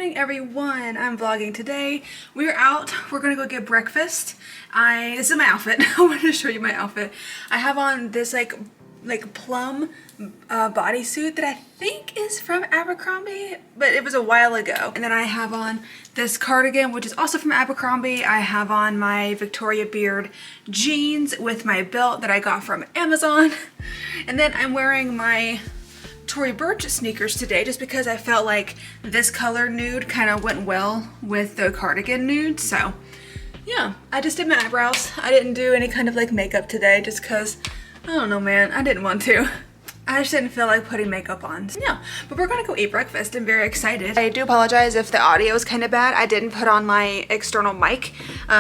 morning, everyone. I'm vlogging today. We're out. We're gonna go get breakfast. This is my outfit. I wanted to show you my outfit. I have on this like plum bodysuit that I think is from Abercrombie, but it was a while ago. And then I have on this cardigan, which is also from Abercrombie. I have on my Victoria Beard jeans with my belt that I got from Amazon. And then I'm wearing my Tory Burch sneakers today just because I felt like this color nude kind of went well with the cardigan nude. So yeah, I just did my eyebrows. I didn't do any kind of like makeup today just because, I don't know, man, I didn't want to. I just didn't feel like putting makeup on. So, yeah, but we're gonna go eat breakfast. I'm very excited. I do apologize if the audio is kind of bad. I didn't put on my external mic,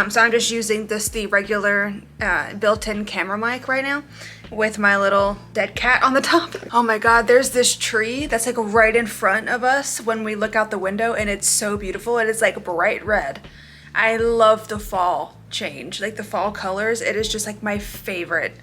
so I'm just using the regular built-in camera mic right now with my little dead cat on the top. Oh my god, there's this tree that's like right in front of us when we look out the window, and it's so beautiful. It is like bright red. I love the fall change, like the fall colors. It is just like my favorite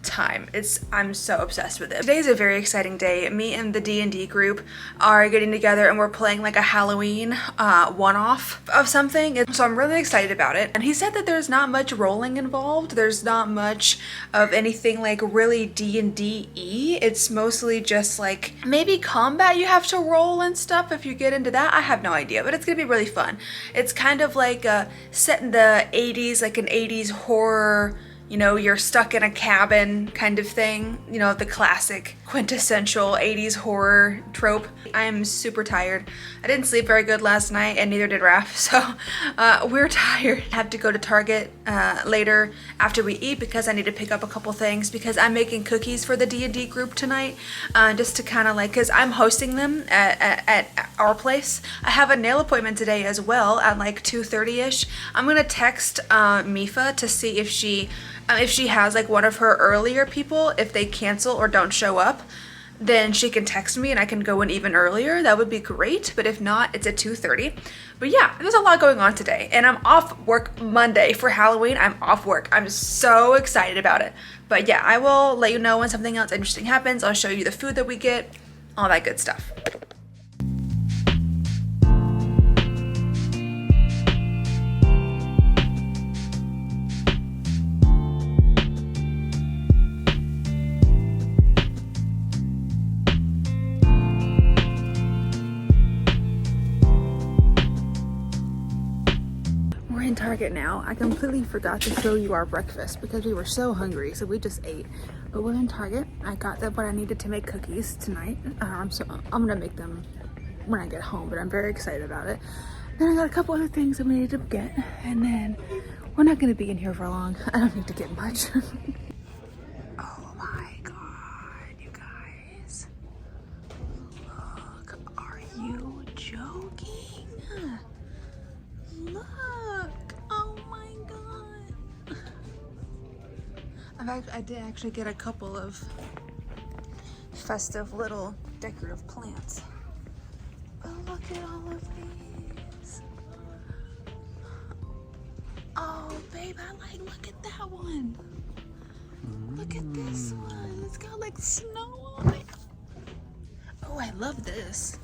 time. I'm so obsessed with it. Today is a very exciting day. Me and the D&D group are getting together and we're playing like a Halloween one-off of something. So I'm really excited about it. And he said that there's not much rolling involved. There's not much of anything like really D&D-y. It's mostly just like maybe combat you have to roll and stuff if you get into that. I have no idea, but it's gonna be really fun. It's kind of like set in the 80s, like an 80s horror, you know, you're stuck in a cabin kind of thing. You know, the classic quintessential 80s horror trope. I am super tired. I didn't sleep very good last night and neither did Raph, so we're tired. I have to go to Target later after we eat because I need to pick up a couple things because I'm making cookies for the D&D group tonight just to kind of like, because I'm hosting them at our place. I have a nail appointment today as well at like 2:30ish. I'm gonna text Mifa to see if she has like one of her earlier people, if they cancel or don't show up, then she can text me and I can go in even earlier. That would be great. But if not, it's at 2:30. But yeah, there's a lot going on today and I'm off work Monday for Halloween. I'm off work. I'm so excited about it. But yeah, I will let you know when something else interesting happens. I'll show you the food that we get, all that good stuff. Target now. I completely forgot to show you our breakfast because we were so hungry, so we just ate. But we're in Target. I got what I needed to make cookies tonight. I'm gonna make them when I get home, but I'm very excited about it. Then I got a couple other things that we need to get, and then we're not gonna be in here for long. I don't need to get much. Oh my god, you guys. Look, are you joking? Look. In fact, I did actually get a couple of festive little decorative plants. But look at all of these. Oh, babe, look at that one. Look at this one. It's got like snow on it. Oh, I love this.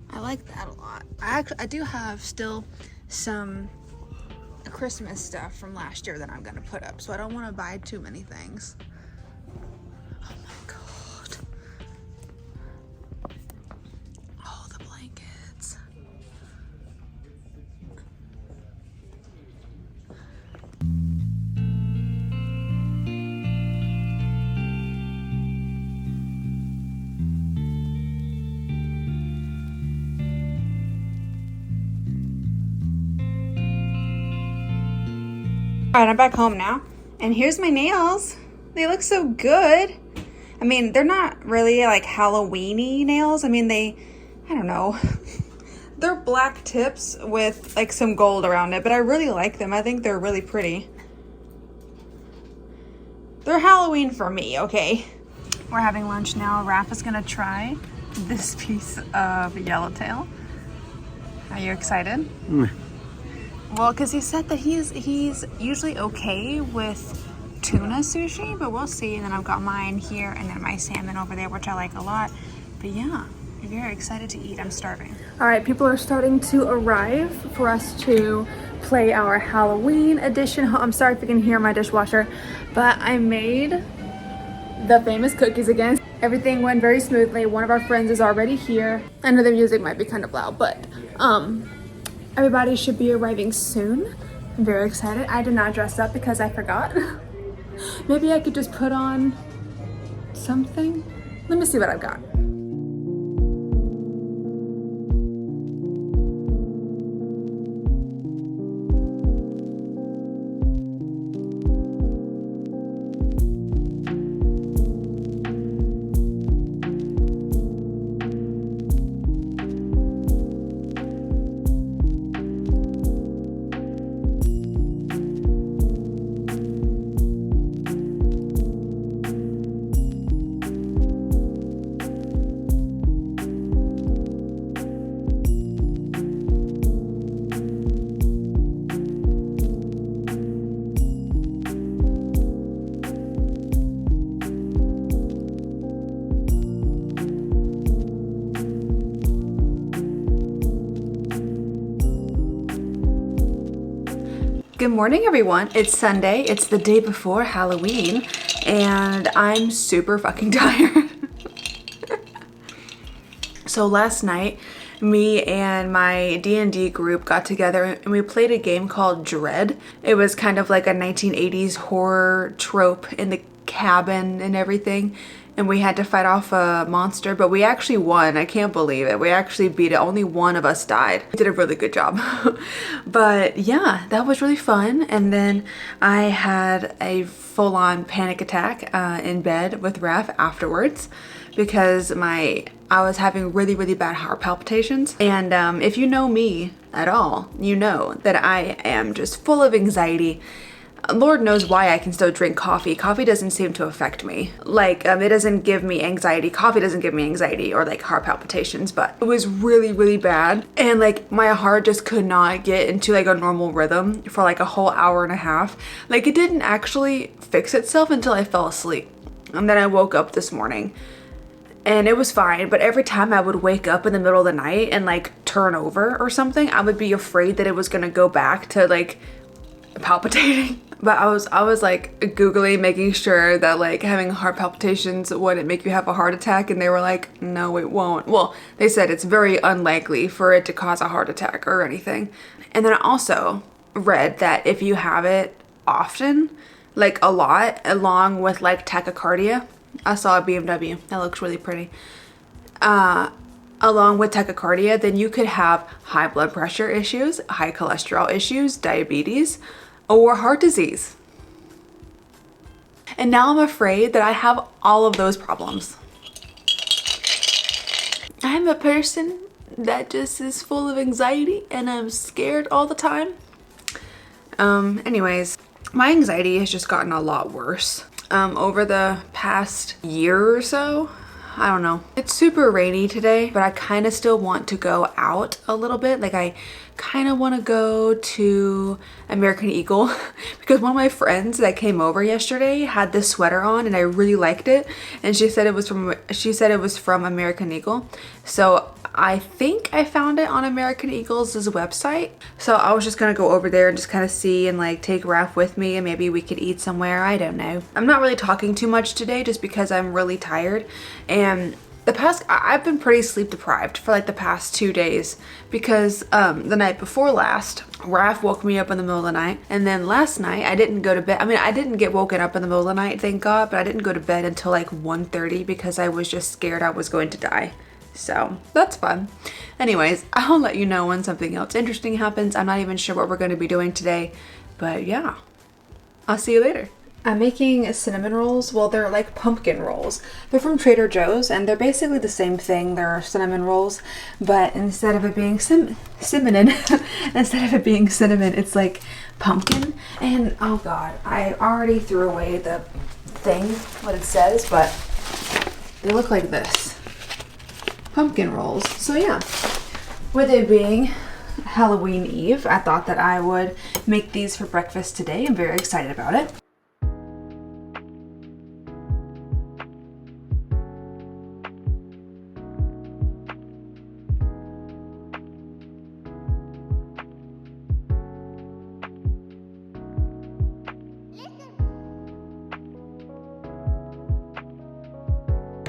I like that a lot. I do have still some Christmas stuff from last year that I'm gonna put up, so I don't want to buy too many things. Oh my god. Oh, the blankets. Alright, I'm back home now, and here's my nails. They look so good. I mean, they're not really like Halloween-y nails. I mean, I don't know. They're black tips with like some gold around it, but I really like them. I think they're really pretty. They're Halloween for me, okay? We're having lunch now. Raph is gonna try this piece of yellowtail. Are you excited? Well, because he said that he's usually okay with tuna sushi, but we'll see. And then I've got mine here and then my salmon over there, which I like a lot. But yeah, very excited to eat. I'm starving. All right, people are starting to arrive for us to play our Halloween edition. I'm sorry if you can hear my dishwasher, but I made the famous cookies again. Everything went very smoothly. One of our friends is already here. I know the music might be kind of loud, but everybody should be arriving soon. I'm very excited. I did not dress up because I forgot. Maybe I could just put on something. Let me see what I've got. Good morning, everyone. It's Sunday. It's the day before Halloween, and I'm super fucking tired. So last night, me and my D&D group got together and we played a game called Dread. It was kind of like a 1980s horror trope in the cabin and everything. And we had to fight off a monster, but we actually won. I can't believe it. We actually beat it. Only one of us died. We did a really good job. But yeah, that was really fun. And then I had a full-on panic attack in bed with Raph afterwards because I was having really, really bad heart palpitations. And if you know me at all, you know that I am just full of anxiety. Lord knows why I can still drink coffee. Coffee doesn't seem to affect me. Like, it doesn't give me anxiety. Coffee doesn't give me anxiety or like heart palpitations, but it was really, really bad. And like my heart just could not get into like a normal rhythm for like a whole hour and a half. Like it didn't actually fix itself until I fell asleep. And then I woke up this morning and it was fine. But every time I would wake up in the middle of the night and like turn over or something, I would be afraid that it was gonna go back to like palpitating. But I was like Googling, making sure that like having heart palpitations wouldn't make you have a heart attack, and they were like, no, it won't. Well, they said it's very unlikely for it to cause a heart attack or anything. And then I also read that if you have it often, like a lot, along with like tachycardia, I saw a BMW, that looks really pretty. Along with tachycardia, then you could have high blood pressure issues, high cholesterol issues, diabetes, or heart disease. And now I'm afraid that I have all of those problems. I'm a person that just is full of anxiety and I'm scared all the time. Anyways, my anxiety has just gotten a lot worse over the past year or so. I don't know. It's super rainy today, but I kind of still want to go out a little bit. Like I kind of want to go to American Eagle because one of my friends that came over yesterday had this sweater on and I really liked it, and she said it was from American Eagle. So I think I found it on American Eagle's website. So I was just gonna go over there and just kind of see and like take Raph with me and maybe we could eat somewhere. I don't know. I'm not really talking too much today just because I'm really tired, and I've been pretty sleep deprived for like the past 2 days because the night before last, Raph woke me up in the middle of the night, and then last night I didn't go to bed. I mean, I didn't get woken up in the middle of the night, thank God, but I didn't go to bed until like 1:30 because I was just scared I was going to die. So that's fun. Anyways, I'll let you know when something else interesting happens. I'm not even sure what we're going to be doing today, but yeah, I'll see you later. I'm making cinnamon rolls. Well, they're like pumpkin rolls. They're from Trader Joe's and they're basically the same thing. They're cinnamon rolls, but instead of it being cinnamon, it's like pumpkin. And oh God, I already threw away the thing, what it says, but they look like this. Pumpkin rolls. So yeah, with it being Halloween Eve, I thought that I would make these for breakfast today. I'm very excited about it.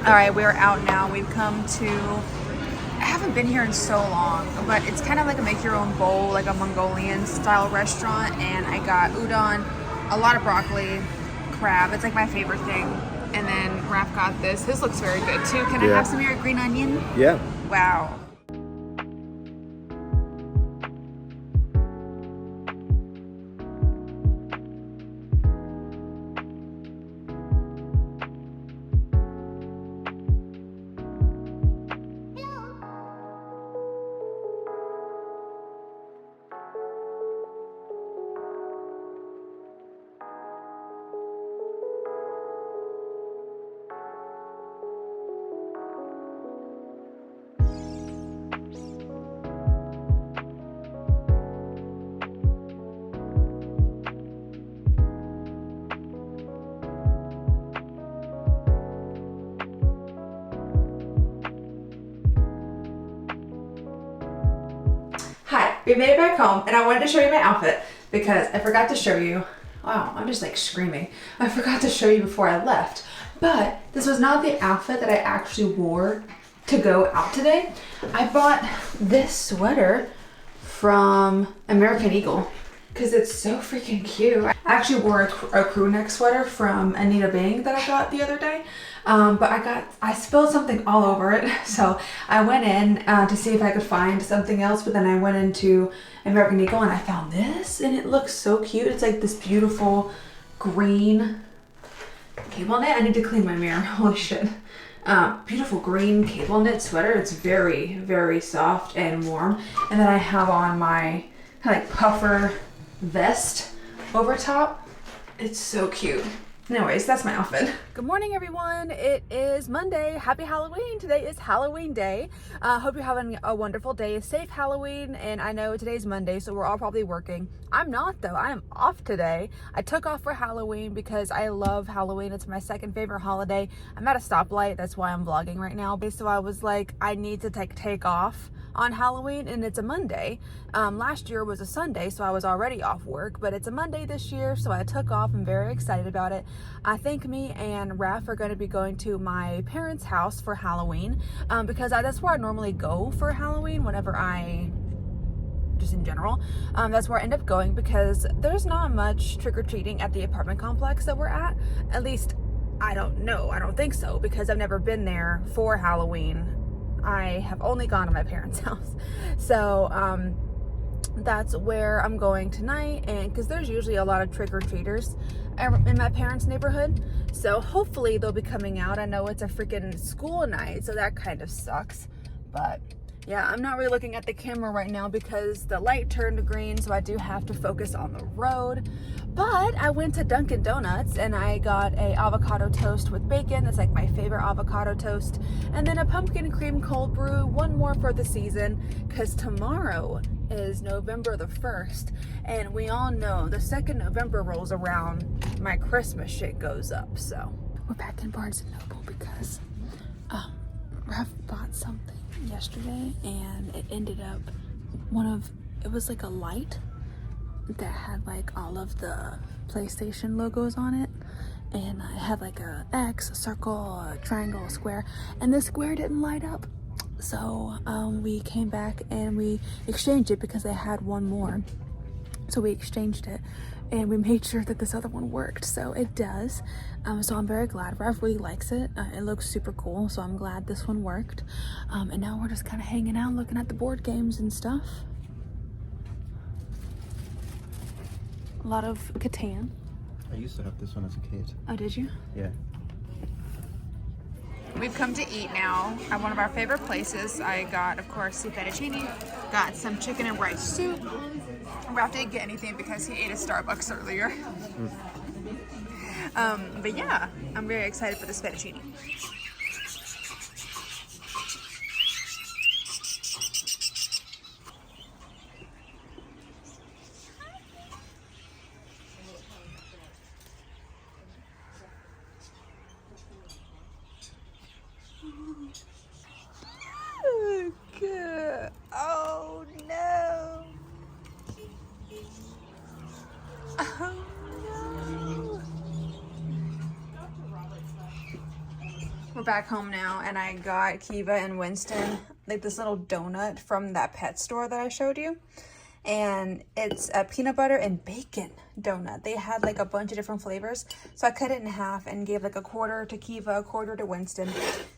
All right, we're out now. We've come to, I haven't been here in so long, but it's kind of like a make your own bowl, like a Mongolian style restaurant. And I got udon, a lot of broccoli, crab. It's like my favorite thing. And then Raph got this. This looks very good too. Can I have some of your green onion? Yeah. Wow. Hi, we made it back home and I wanted to show you my outfit because I forgot to show you. Wow, I'm just like screaming. I forgot to show you before I left. But this was not the outfit that I actually wore to go out today. I bought this sweater from American Eagle because it's so freaking cute. I actually wore a crew neck sweater from Anita Bing that I got the other day. But I spilled something all over it. So I went in to see if I could find something else, but then I went into American Eagle and I found this and it looks so cute. It's like this beautiful green cable knit. I need to clean my mirror, holy shit. Beautiful green cable knit sweater. It's very, very soft and warm. And then I have on my kind of like puffer vest over top. It's so cute. Anyways, that's my outfit. Good morning, everyone. It is Monday. Happy Halloween. Today is Halloween day. Hope you're having a wonderful day. Safe Halloween. And I know today's Monday, so we're all probably working. I'm not, though. I am off today. I took off for Halloween because I love Halloween. It's my second favorite holiday. I'm at a stoplight. That's why I'm vlogging right now. So I was like, I need to take off on Halloween, and it's a Monday. Last year was a Sunday, so I was already off work, but it's a Monday this year, so I took off. I'm very excited about it. I think me and Raph are going to be going to my parents' house for Halloween because that's where I normally go for Halloween whenever just in general. That's where I end up going because there's not much trick-or-treating at the apartment complex that we're at least I don't know. I don't think so because I've never been there for Halloween. I have only gone to my parents' house. So that's where I'm going tonight, and because there's usually a lot of trick-or-treaters in my parents' neighborhood, so hopefully they'll be coming out. I know it's a freaking school night, so that kind of sucks, but yeah, I'm not really looking at the camera right now because the light turned green, so I do have to focus on the road. But I went to Dunkin' Donuts and I got a avocado toast with bacon. That's like my favorite avocado toast. And then a pumpkin cream cold brew, one more for the season, because tomorrow is November the 1st. And we all know the second November rolls around, my Christmas shit goes up. So we're back in Barnes & Noble because Raph bought something yesterday and it ended up it was like a light that had like all of the PlayStation logos on it, and I had like a X, a circle, a triangle, a square, and the square didn't light up. So we came back and we exchanged it because they had one more, so we exchanged it and we made sure that this other one worked, so it does. So I'm very glad. Raph really likes it. It looks super cool, so I'm glad this one worked. And now we're just kind of hanging out looking at the board games and stuff. A lot of Catan. I used to have this one as a kid. Oh, did you? Yeah. We've come to eat now at one of our favorite places. I got, of course, some fettuccine, got some chicken and rice soup. Raph didn't get anything because he ate at Starbucks earlier. But yeah, I'm very excited for this fettuccine. Oh no! Oh no! back home now, and I got Kiva and Winston like this little donut from that pet store that I showed you. And it's a peanut butter and bacon donut. They had like a bunch of different flavors. So I cut it in half and gave like a quarter to Kiva, a quarter to Winston.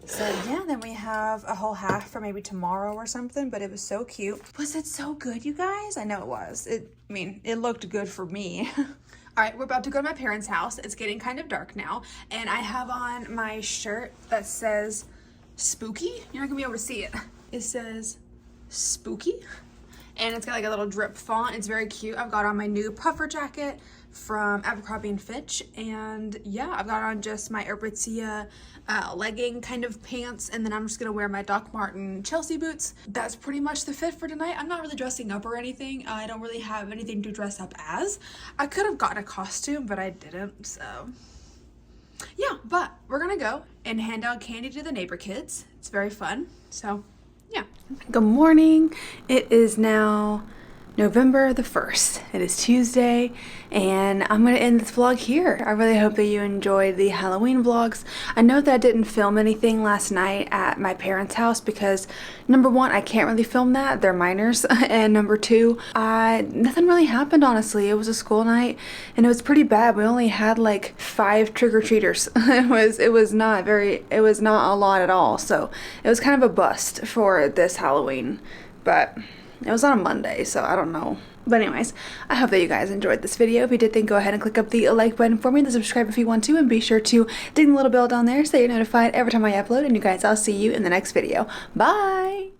So yeah, then we have a whole half for maybe tomorrow or something, but it was so cute. Was it so good, you guys? I know it was. It looked good for me. All right, we're about to go to my parents' house. It's getting kind of dark now. And I have on my shirt that says spooky. You're not gonna be able to see it. It says spooky. And it's got like a little drip font. It's very cute. I've got on my new puffer jacket from Abercrombie & Fitch. And yeah, I've got on just my Aritzia legging kind of pants. And then I'm just going to wear my Doc Marten Chelsea boots. That's pretty much the fit for tonight. I'm not really dressing up or anything. I don't really have anything to dress up as. I could have gotten a costume, but I didn't. So yeah, but we're going to go and hand out candy to the neighbor kids. It's very fun. So yeah. Good morning. It is now November the 1st. It is Tuesday, and I'm going to end this vlog here. I really hope that you enjoyed the Halloween vlogs. I know that I didn't film anything last night at my parents' house because number one, I can't really film that. They're minors. And number two, nothing really happened, honestly. It was a school night, and it was pretty bad. We only had like 5 trick-or-treaters. It was not a lot at all. So it was kind of a bust for this Halloween, but it was on a Monday, so I don't know. But anyways, I hope that you guys enjoyed this video. If you did, then go ahead and click up the like button for me, the subscribe if you want to, and be sure to ding the little bell down there so you're notified every time I upload. And you guys, I'll see you in the next video. Bye!